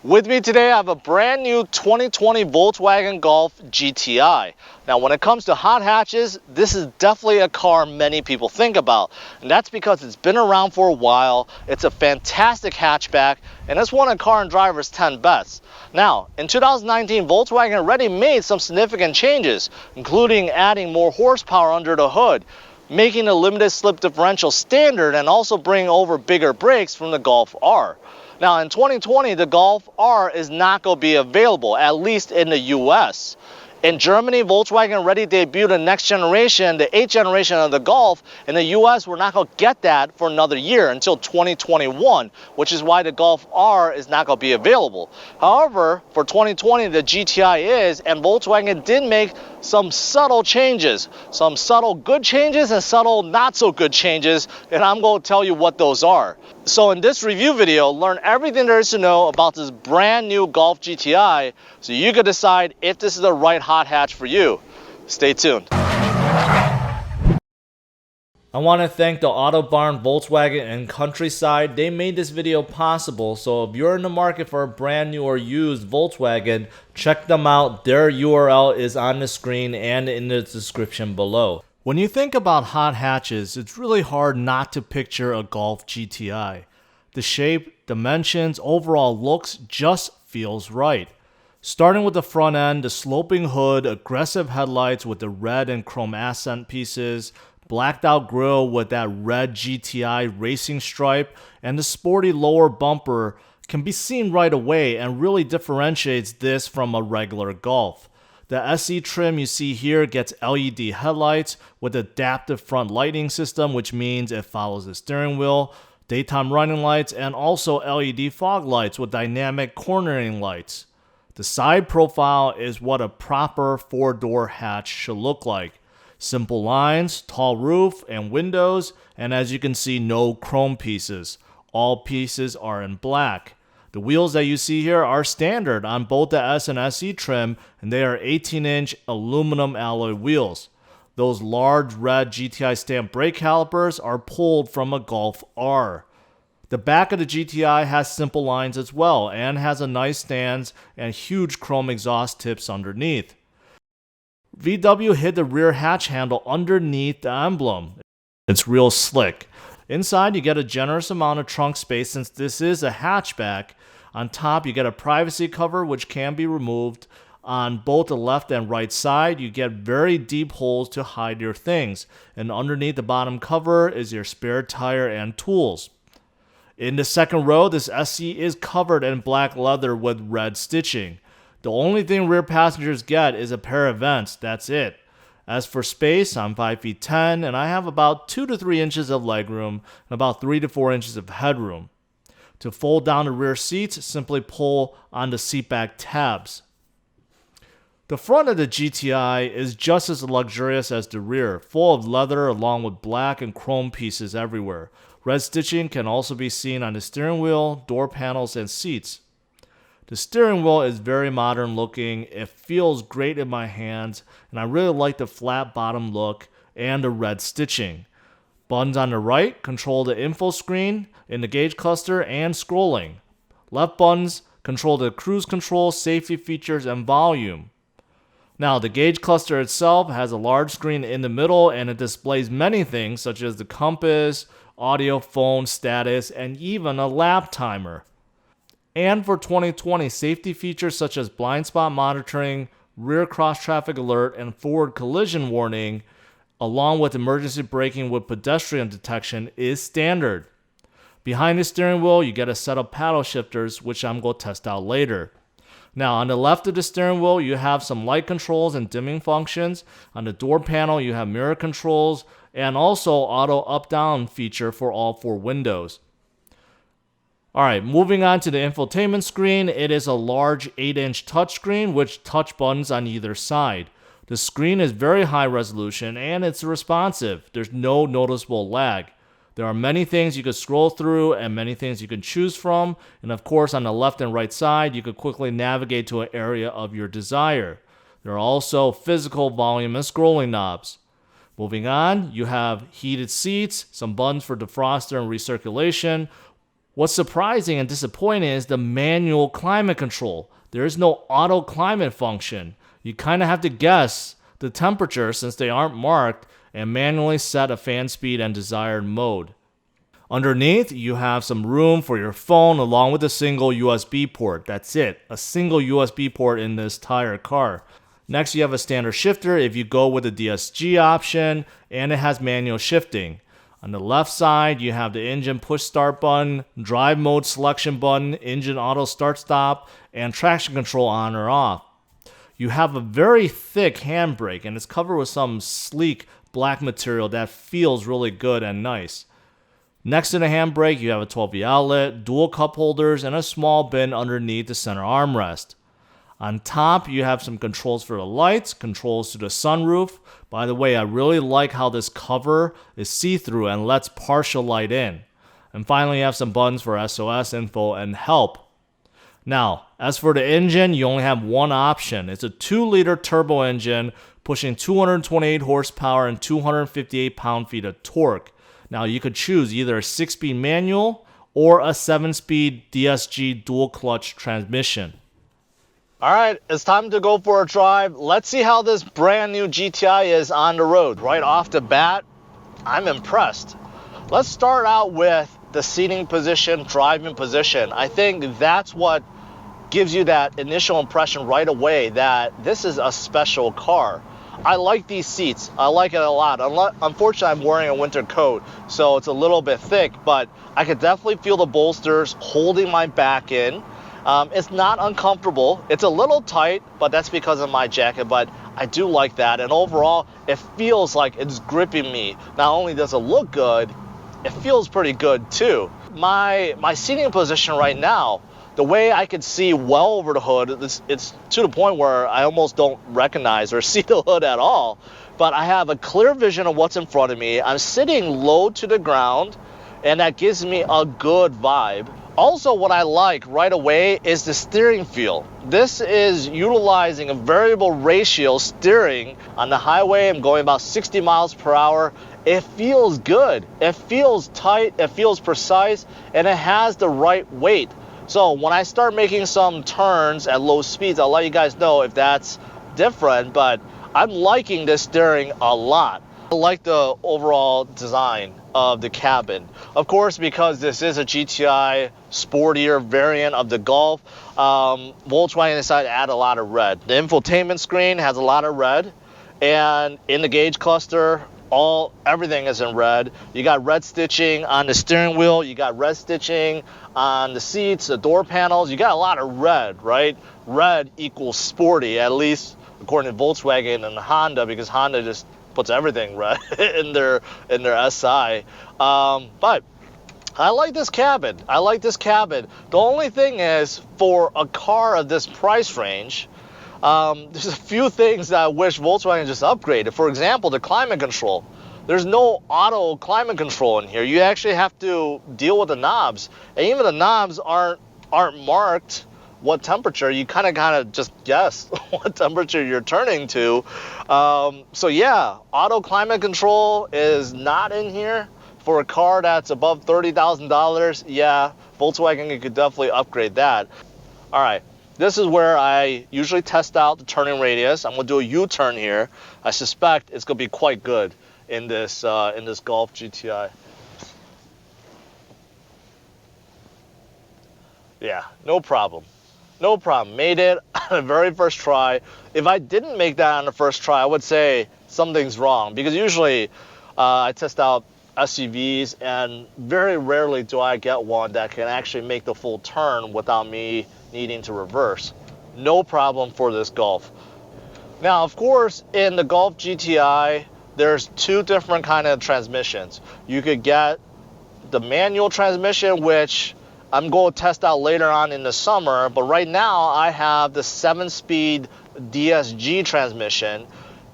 With me today, I have a brand new 2020 Volkswagen Golf GTI. Now, when it comes to hot hatches, this is definitely a car many people think about. And that's because it's been around for a while, it's a fantastic hatchback, and it's one of Car and Driver's 10 best. Now, in 2019, Volkswagen already made some significant changes, including adding more horsepower under the hood, making the limited slip differential standard, and also bringing over bigger brakes from the Golf R. Now in 2020, the Golf R is not going to be available, at least in the US. In Germany, Volkswagen already debuted the next generation, the 8th generation of the Golf. In the US, we're not going to get that for another year until 2021, which is why the Golf R is not going to be available. However, for 2020, the GTI is, and Volkswagen did make some subtle changes, some subtle good changes and subtle not so good changes, and I'm going to tell you what those are. So in this review video, learn everything there is to know about this brand new Golf GTI so you can decide if this is the right hot hatch for you. Stay tuned. I want to thank the Auto Barn, Volkswagen, and Countryside. They made this video possible, so if you're in the market for a brand new or used Volkswagen, check them out. Their URL is on the screen and in the description below. When you think about hot hatches, it's really hard not to picture a Golf GTI. The shape, dimensions, overall looks just feels right. Starting with the front end, the sloping hood, aggressive headlights with the red and chrome accent pieces, blacked out grille with that red GTI racing stripe, and the sporty lower bumper can be seen right away and really differentiates this from a regular Golf. The SE trim you see here gets LED headlights with adaptive front lighting system, which means it follows the steering wheel, daytime running lights, and also LED fog lights with dynamic cornering lights. The side profile is what a proper four-door hatch should look like. Simple lines, tall roof, and windows, and as you can see, no chrome pieces. All pieces are in black. The wheels that you see here are standard on both the S and SE trim, and they are 18-inch aluminum alloy wheels. Those large red GTI stamp brake calipers are pulled from a Golf R. The back of the GTI has simple lines as well, and has a nice stance and huge chrome exhaust tips underneath. VW hid the rear hatch handle underneath the emblem. It's real slick. Inside, you get a generous amount of trunk space since this is a hatchback. On top, you get a privacy cover which can be removed. On both the left and right side, you get very deep holes to hide your things. And underneath the bottom cover is your spare tire and tools. In the second row, this SE is covered in black leather with red stitching. The only thing rear passengers get is a pair of vents, that's it. As for space, I'm 5 feet 10 and I have about 2 to 3 inches of legroom and about 3 to 4 inches of headroom. To fold down the rear seats, simply pull on the seatback tabs. The front of the GTI is just as luxurious as the rear, full of leather along with black and chrome pieces everywhere. Red stitching can also be seen on the steering wheel, door panels, and seats. The steering wheel is very modern looking, it feels great in my hands, and I really like the flat bottom look and the red stitching. Buttons on the right control the info screen in the gauge cluster and scrolling. Left buttons control the cruise control, safety features, and volume. Now, the gauge cluster itself has a large screen in the middle and it displays many things such as the compass, audio, phone status, and even a lap timer. And for 2020, safety features such as blind spot monitoring, rear cross-traffic alert, and forward collision warning, along with emergency braking with pedestrian detection, is standard. Behind the steering wheel, you get a set of paddle shifters, which I'm going to test out later. Now, on the left of the steering wheel, you have some light controls and dimming functions. On the door panel, you have mirror controls and also auto up-down feature for all 4 windows. Alright, moving on to the infotainment screen. It is a large 8-inch touchscreen with touch buttons on either side. The screen is very high resolution and it's responsive. There's no noticeable lag. There are many things you could scroll through and many things you can choose from. And of course, on the left and right side, you could quickly navigate to an area of your desire. There are also physical volume and scrolling knobs. Moving on, you have heated seats, some buttons for defroster and recirculation. What's surprising and disappointing is the manual climate control. There is no auto climate function. You kind of have to guess the temperature since they aren't marked and manually set a fan speed and desired mode. Underneath, you have some room for your phone along with a single USB port. That's it, a single USB port in this entire car. Next, you have a standard shifter if you go with the DSG option, and it has manual shifting. On the left side, you have the engine push start button, drive mode selection button, engine auto start stop, and traction control on or off. You have a very thick handbrake, and it's covered with some sleek black material that feels really good and nice. Next to the handbrake, you have a 12V outlet, dual cup holders, and a small bin underneath the center armrest. On top, you have some controls for the lights, controls to the sunroof. By the way, I really like how this cover is see-through and lets partial light in. And finally, you have some buttons for SOS info and help. Now, as for the engine, you only have one option. It's a 2-liter turbo engine pushing 228 horsepower and 258 pound-feet of torque. Now, you could choose either a 6-speed manual or a 7-speed DSG dual-clutch transmission. Alright, it's time to go for a drive. Let's see how this brand new GTI is on the road. Right off the bat, I'm impressed. Let's start out with the seating position, driving position. I think that's what gives you that initial impression right away that this is a special car. I like these seats. I like it a lot. Unfortunately, I'm wearing a winter coat, so it's a little bit thick, but I could definitely feel the bolsters holding my back in. It's not uncomfortable. It's a little tight, but that's because of my jacket, but I do like that. And overall, it feels like it's gripping me. Not only does it look good, it feels pretty good too. My seating position right now, the way I can see well over the hood, it's to the point where I almost don't recognize or see the hood at all. But I have a clear vision of what's in front of me. I'm sitting low to the ground, and that gives me a good vibe. Also, what I like right away is the steering feel. This is utilizing a variable ratio steering. On the highway, I'm going about 60 miles per hour. It feels good. It feels tight, it feels precise, and it has the right weight. So when I start making some turns at low speeds, I'll let you guys know if that's different, but I'm liking this steering a lot. I like the overall design of the cabin. Of course, because this is a GTI sportier variant of the Golf, Volkswagen decided to add a lot of red. The infotainment screen has a lot of red, and in the gauge cluster, everything is in red. You got red stitching on the steering wheel, you got red stitching on the seats, the door panels. You got a lot of red, right? Red equals sporty, at least according to Volkswagen and Honda, because Honda just puts everything red in their SI. But I like this cabin. I like this cabin. The only thing is, for a car of this price range, there's a few things that I wish Volkswagen just upgraded. For example, the climate control. There's no auto climate control in here. You actually have to deal with the knobs, and even the knobs aren't marked what temperature. You kind of just guess what temperature you're turning to. So yeah, auto climate control is not in here for a car that's above $30,000. Yeah, Volkswagen, you could definitely upgrade that. All right, this is where I usually test out the turning radius. I'm gonna do a U-turn here. I suspect it's gonna be quite good in this Golf GTI. Yeah, no problem. No problem. Made it on the very first try. If I didn't make that on the first try, I would say something's wrong, because usually I test out SUVs, and very rarely do I get one that can actually make the full turn without me needing to reverse. No problem for this Golf. Now, of course, in the Golf GTI, there's two different kind of transmissions. You could get the manual transmission, which I'm going to test out later on in the summer, but right now I have the 7-speed DSG transmission.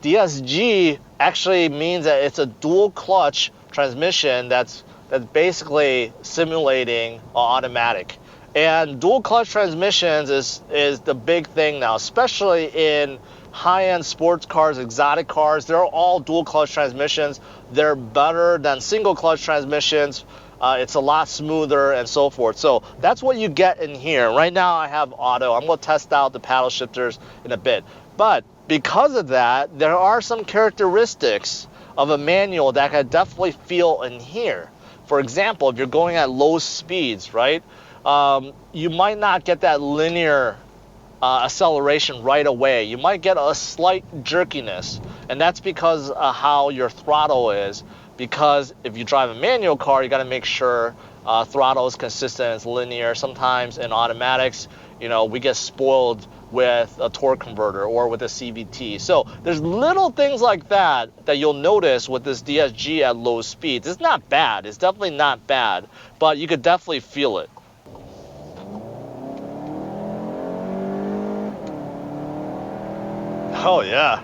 DSG actually means that it's a dual clutch transmission that's basically simulating an automatic. And dual clutch transmissions is the big thing now, especially in high-end sports cars, exotic cars. They're all dual clutch transmissions. They're better than single clutch transmissions. It's a lot smoother and so forth. So that's what you get in here. Right now I have auto. I'm going to test out the paddle shifters in a bit. But because of that, there are some characteristics of a manual that I can definitely feel in here. For example, if you're going at low speeds, right, you might not get that linear acceleration right away. You might get a slight jerkiness, and that's because of how your throttle is. Because if you drive a manual car, you got to make sure throttle is consistent, it's linear. Sometimes in automatics, we get spoiled with a torque converter or with a CVT. So there's little things like that you'll notice with this DSG at low speeds. It's not bad. It's definitely not bad, but you could definitely feel it. Oh yeah.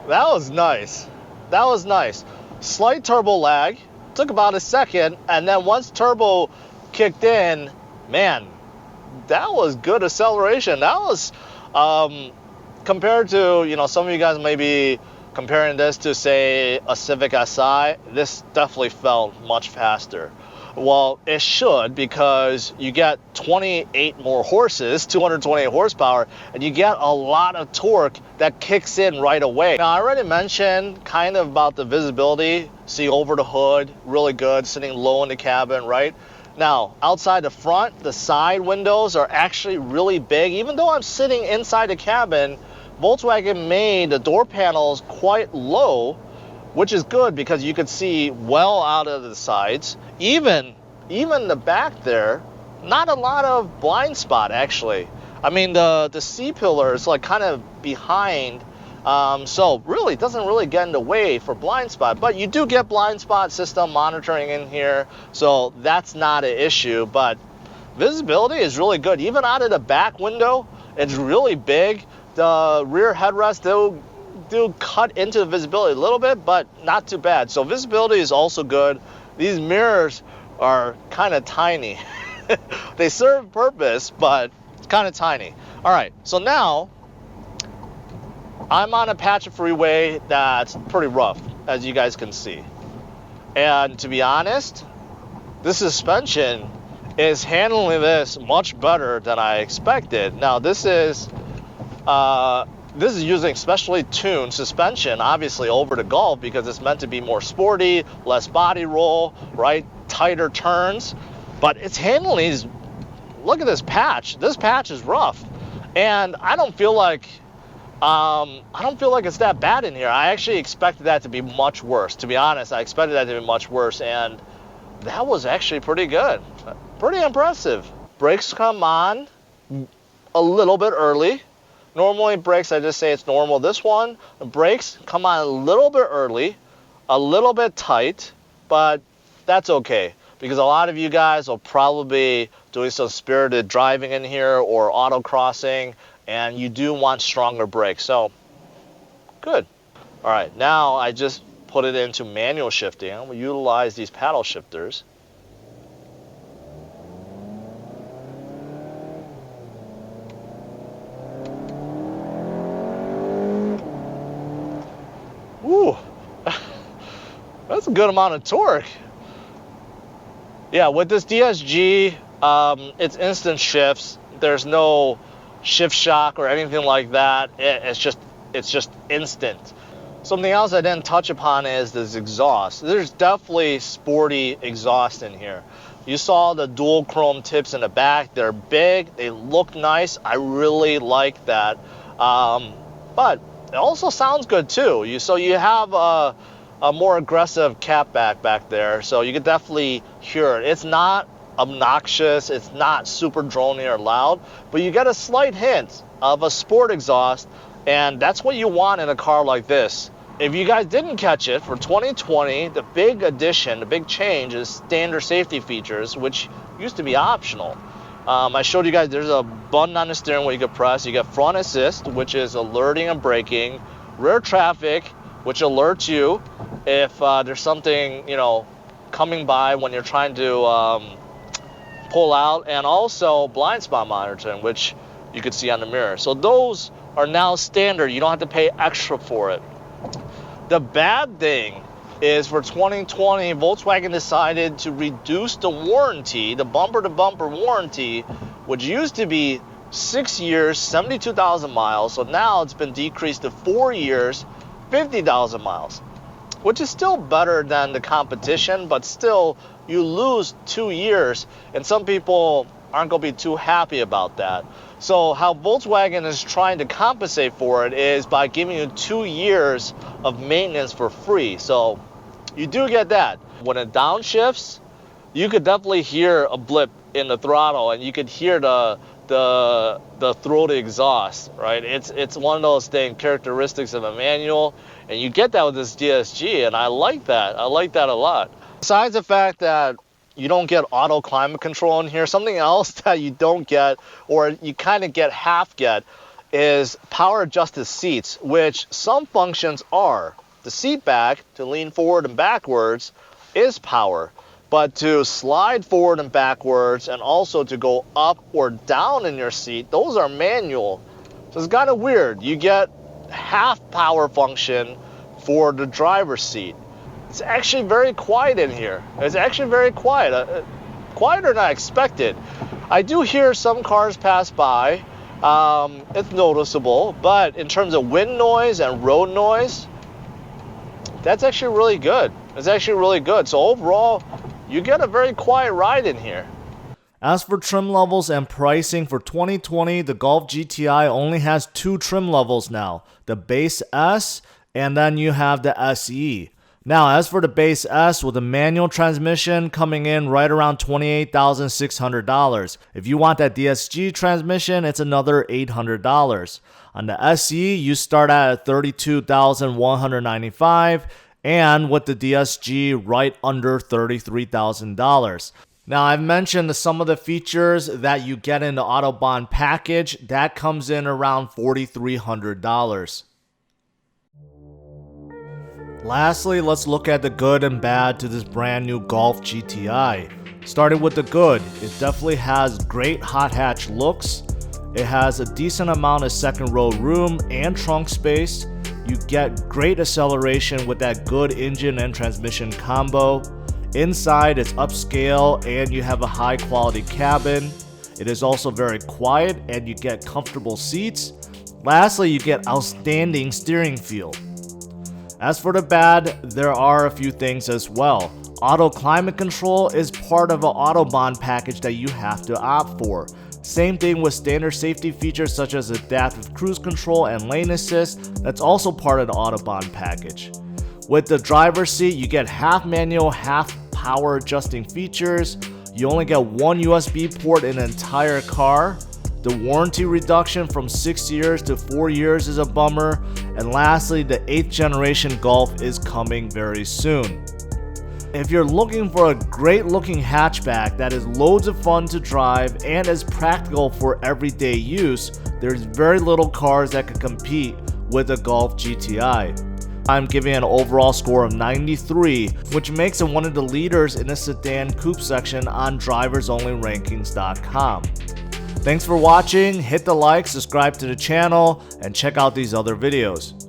That was nice. That was nice. Slight turbo lag. Took about a second, and then once turbo kicked in, man, that was good acceleration. That was compared to, some of you guys may be comparing this to, say, a Civic Si. This definitely felt much faster. Well, it should, because you get 28 more horses, 228 horsepower, and you get a lot of torque that kicks in right away. Now, I already mentioned kind of about the visibility. See over the hood, really good, sitting low in the cabin, right? Now, outside the front, the side windows are actually really big. Even though I'm sitting inside the cabin, Volkswagen made the door panels quite low, which is good because you could see well out of the sides. Even the back there, not a lot of blind spot actually. I mean, the C-pillar is like kind of behind, so really it doesn't really get in the way for blind spot. But you do get blind spot system monitoring in here, so that's not an issue. But visibility is really good. Even out of the back window, it's really big. The rear headrest, do cut into the visibility a little bit, but not too bad. So visibility is also good. These mirrors are kind of tiny. They serve purpose, but it's kind of tiny. All right, so now I'm on a patch of freeway that's pretty rough, as you guys can see. And to be honest, this suspension is handling this much better than I expected. Now this is using specially tuned suspension, obviously, over the Golf, because it's meant to be more sporty, less body roll, right? Tighter turns. But it's handling these. Look at this patch. This patch is rough, and I don't feel like it's that bad in here. I actually expected that to be much worse. To be honest, I expected that to be much worse, and that was actually pretty good. Pretty impressive. Brakes come on a little bit early. Normally brakes, I just say it's normal. This one, the brakes come on a little bit early, a little bit tight, but that's okay, because a lot of you guys will probably be doing some spirited driving in here or autocrossing, and you do want stronger brakes, so good. All right, now I just put it into manual shifting. I'm gonna utilize these paddle shifters. Ooh, that's a good amount of torque. Yeah, with this DSG, it's instant shifts. There's no shift shock or anything like that. It's just instant. Something else I didn't touch upon is this exhaust. There's definitely sporty exhaust in here. You saw the dual chrome tips in the back. They're big, they look nice. I really like that. But it also sounds good too. So you have a more aggressive catback back there, so you can definitely hear it. It's not obnoxious, it's not super drony or loud, but you get a slight hint of a sport exhaust, and that's what you want in a car like this. if you guys didn't catch it, for 2020, the big addition, the big change is standard safety features, which used to be optional. I showed you guys there's a button on the steering wheel you can press. You get front assist, which is alerting and braking, rear traffic, which alerts you if there's something, you know, coming by when you're trying to pull out, and also blind spot monitoring, which you can see on the mirror. So those are now standard. You don't have to pay extra for it. The bad thing is for 2020, Volkswagen decided to reduce the warranty, the bumper-to-bumper warranty, which used to be 6 years, 72,000 miles. So now it's been decreased to 4 years, 50,000 miles, which is still better than the competition, but still you lose 2 years, and some people aren't going to be too happy about that. So how Volkswagen is trying to compensate for it is by giving you 2 years of maintenance for free. So you do get that. When it downshifts, you could definitely hear a blip in the throttle, and you could hear the throaty exhaust, right? It's one of those things, characteristics of a manual, and you get that with this DSG, and I like that. I like that a lot. Besides the fact that you don't get auto climate control in here, something else that you don't get, or you kind of get half get, is power adjusted seats, which some functions are. The seat back, to lean forward and backwards, is power. But to slide forward and backwards, and also to go up or down in your seat, those are manual. So it's kind of weird. You get half power function for the driver's seat. It's actually very quiet in here. It's actually very quiet. Quieter than I expected. I do hear some cars pass by. It's noticeable, but in terms of wind noise and road noise, that's actually really good. It's actually really good. So overall, you get a very quiet ride in here. As for trim levels and pricing for 2020, the Golf GTI only has 2 trim levels now. The base S, and then you have the SE. Now, as for the base S, with a manual transmission coming in right around $28,600. If you want that DSG transmission, it's another $800. On the SE, you start at $32,195, and with the DSG, right under $33,000. Now, I've mentioned some of the features that you get in the Autobahn package. That comes in around $4,300. Lastly, let's look at the good and bad to this brand new Golf GTI. Starting with the good, it definitely has great hot hatch looks. It has a decent amount of second row room and trunk space. You get great acceleration with that good engine and transmission combo. Inside, it's upscale and you have a high quality cabin. It is also very quiet and you get comfortable seats. Lastly, you get outstanding steering feel. As for the bad, there are a few things as well. Auto climate control is part of an Autobahn package that you have to opt for. Same thing with standard safety features such as adaptive cruise control and lane assist. That's also part of the Autobahn package. With the driver's seat, you get half manual, half power adjusting features. You only get one USB port in the entire car. The warranty reduction from 6 years to 4 years is a bummer. And lastly, the 8th generation Golf is coming very soon. If you're looking for a great looking hatchback that is loads of fun to drive and is practical for everyday use, there's very little cars that can compete with the Golf GTI. I'm giving an overall score of 93, which makes it one of the leaders in the sedan coupe section on driversonlyrankings.com. Thanks for watching, hit the like, subscribe to the channel, and check out these other videos.